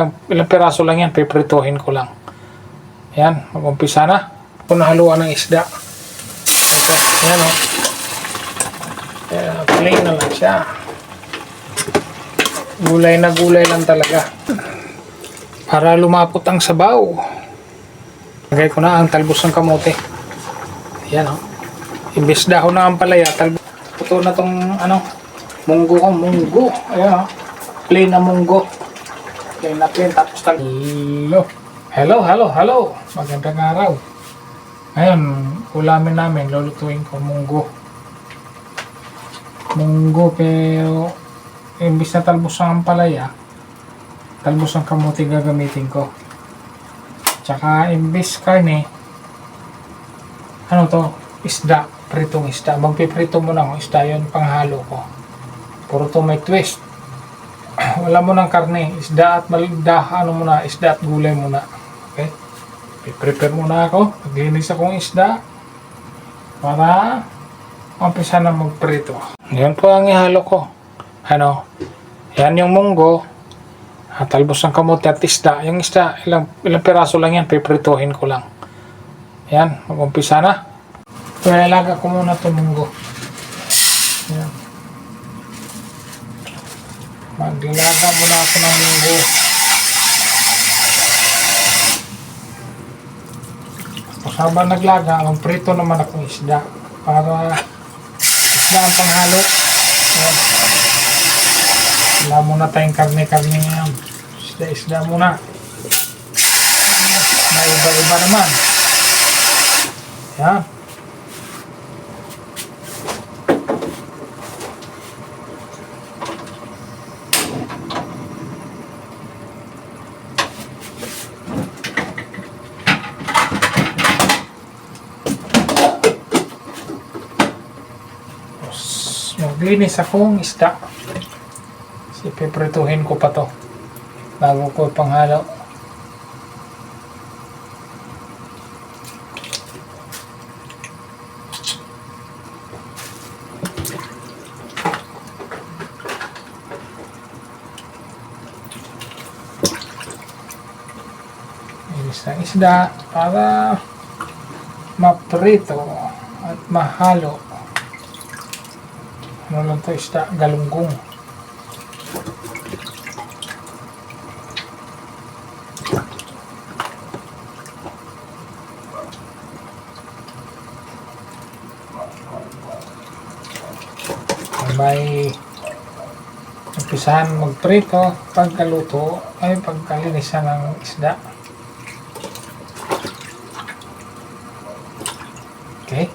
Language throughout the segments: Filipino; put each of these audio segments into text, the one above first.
Ilang piraso lang yan, piprituhin ko lang. Yan, mag-umpisa na. Kung nahaluan ng isda. Okay, yan o. Plain na lang siya. Gulay na gulay lang talaga. Para lumapot ang sabaw. Lagay ko na ang talbos ng kamote. Yan o. Imbis dahon na ang palaya, talbos. Ito na tong munggo ko, munggo. Ayan o. Plain na munggo. Plain na plain, tapos hello. Magandang araw. Ngayon, ulamin namin, lulutuin ko munggo. Munggo, pero imbis na talbos ng palaya, talbos ng kamote gagamitin ko. Tsaka imbis karne, isda, pritong isda. Magpiprito muna ako isda, yun panghalo ko. Puro to may twist. Wala mo ng karne, isda at isda at gulay muna. Okay? I-prepare muna ako. Maglinis akong isda para umpisa na magprito. Yan po ang ihalo ko. Yan yung munggo. Talbos ng kamote at isda. Yung isda, ilang piraso lang yan, piprituhin ko lang. Yan, mag-umpisa na. Kaya ilaga ko muna itong munggo. Yan. Maglaga muna ako ng munggo. Tapos habang naglaga, magprito naman akong isda. Para isda ang panghalo. Yan. Wala muna tayong karne-karne ngayon. Isda muna. May iba-iba naman. Yan. Maglinis akong isda. Ipiprituhin ko pa to bago ko panghalo. Ilis ng isda para maprito at mahalo. Ano lang to, isda galunggong. May umpisahan magprito, pagkaluto ay pagkalinisan ng isda. Okay.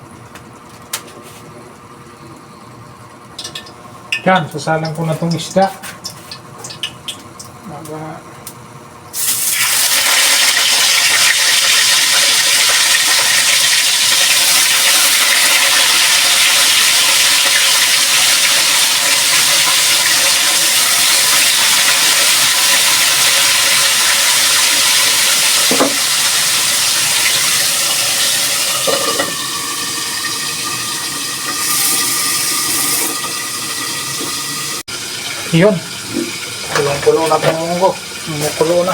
Yan, sasalang ko na itong isda. Yun. Kulong-kulo na itong munggo. Mumukulo na.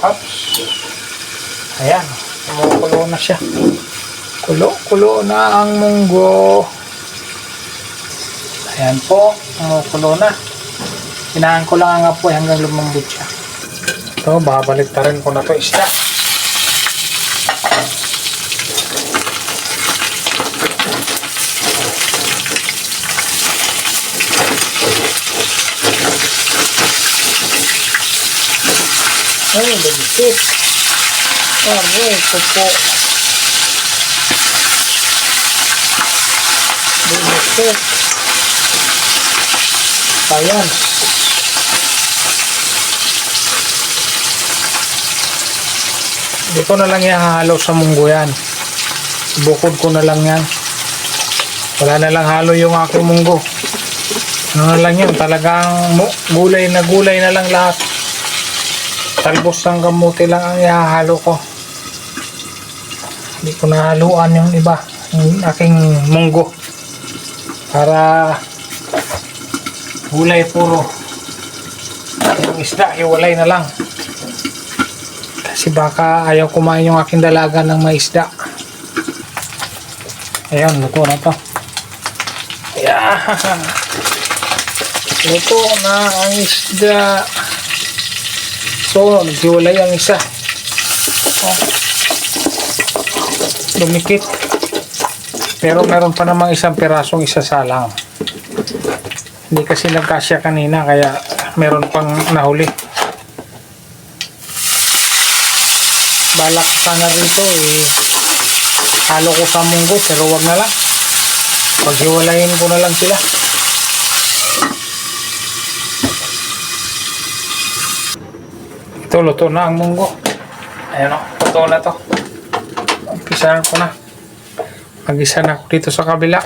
Oops. Ayan. Mumukulo na siya. Kulo na ang munggo. Ayan po. Mumukulo na. Hinaan ko lang ang apoy hanggang lumambot siya. Ito, babalik ta rin ko na ito isda. Ay, lumisit. Aray, kupo. Lumisit. Ayan. Hindi ko na lang ihahalo sa munggo yan. Bukod ko na lang yan. Wala na lang halo yung aking munggo. Ano na lang yan, talagang gulay na lang lahat. Talbos ng kamote lang ang ihahalo ko. Hindi ko nahaluan yung iba, yung aking munggo. Para gulay puro. isda, hiwalay na lang. Kasi baka ayaw kumain yung aking dalaga ng may isda. Ayan, luto na to. Ayan. Luto na ang isda. So, naghiwalay ang isa. Oh. Dumikit. Pero meron pa namang isang pirasong isasalang. Hindi kasi nagkasya kanina, kaya meron pang nahuli. Balak sana rito halo ko sa munggo, pero wag na lang. Paghiwalayin ko na lang sila. Ito, luto na ang munggo. Ayan o, luto na to. Umpisahan ko na. Mag-isa na ako dito sa kabila.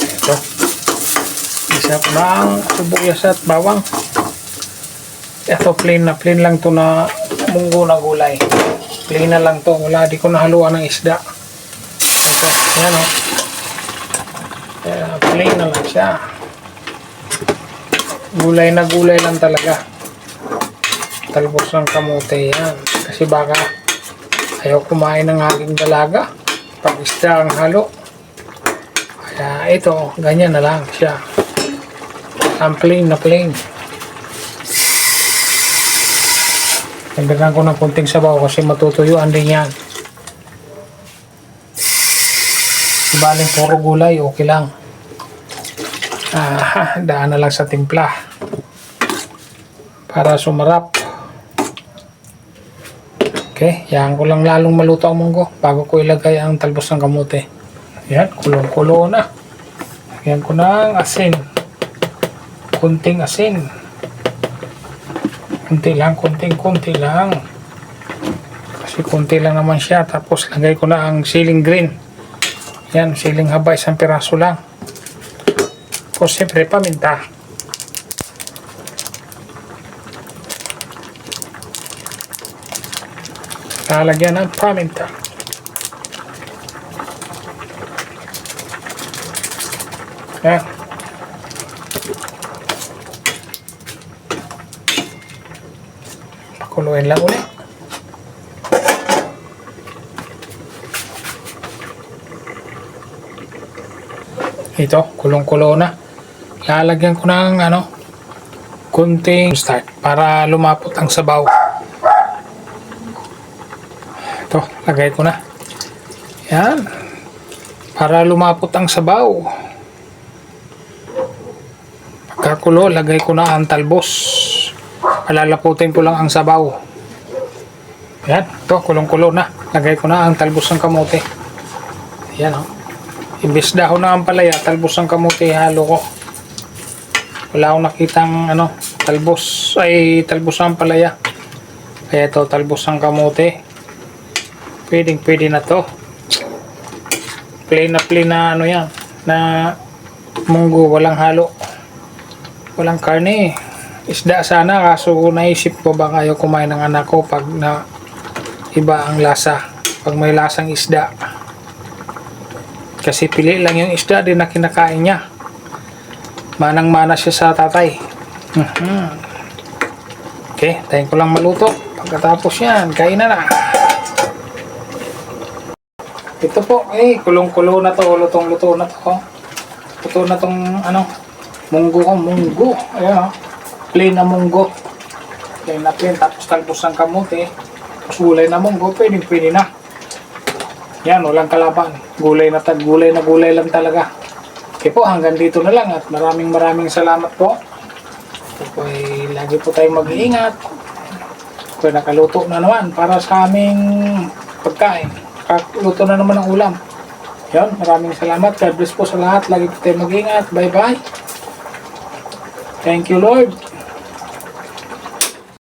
Ito. Isa ko na ang sibuyas at bawang. Ito, plain lang to na munggo na gulay. Plain na lang to. Wala, di ko nahaluan ng isda. Ito, ayan o. Plain na lang siya. Gulay na gulay lang talaga. Talbos ng kamote yan. Kasi baka ayaw kumain ng aking dalaga pag isda ang halo. Kaya ito, ganyan na lang siya. Ang plain na plain. Nagdagan ko ng kunting sabaw kasi matutuyuan din yan. Baling puro gulay, okay lang. Daan na lang sa timpla para sumarap. Okay, yan ko lang lalong maluto ang munggo bago ko ilagay ang talbos ng kamote. Yan, kulong-kulo na. Yan ko na ang asin. Kunting asin. Kunti lang, kunti lang. Kasi kunti lang naman siya. Tapos lagay ko na ang siling green. Yan, siling haba, isang piraso lang. Tapos siyempre paminta. Lalagyan ng paminta. Yan. Pakuluin lang ulit. Ito, kulong-kulo na. Lalagyan ko ng kunting start para lumapot ang sabaw. Ito, lagay ko na. Yan. Para lumapot ang sabaw. Pagkakulo, lagay ko na ang talbos. Palalaputin ko lang ang sabaw. Yan. Ito, kulong-kulo na. Lagay ko na ang talbos ng kamote. Yan o. Imbis dahon na ang palaya, talbos ng kamote, halo ko. Wala akong nakitang talbos ng palaya. Kaya ito, talbos ng kamote. Pwede na to. Plain na yan. Na munggo, walang halo. Walang karne. Isda sana, kaso naisip ko baka ayaw kumain ng anak ko pag na iba ang lasa. Pag may lasang isda. Kasi pili lang yung isda din na kinakain niya. Manang-mana siya sa tatay. Okay, tayo ko lang maluto. Pagkatapos yan, kain na. Ito po, kulong-kulo na to, lutong-luto na to. Luto na tong munggo ko, munggo. Ayan plain na munggo. Plain na plain, tapos talbos ng kamote. Tapos gulay na munggo, pwede na. Yan, walang kalaban. Gulay na gulay lang talaga. Okay po, hanggang dito na lang at maraming salamat po. So, lagi po tayong mag-iingat. Kung nakaluto na naman para sa aming pagkain. Nakaluto na naman ang ulam. Yan, maraming salamat. God bless po sa lahat. Lagi po tayong mag-iingat. Bye-bye. Thank you, Lord.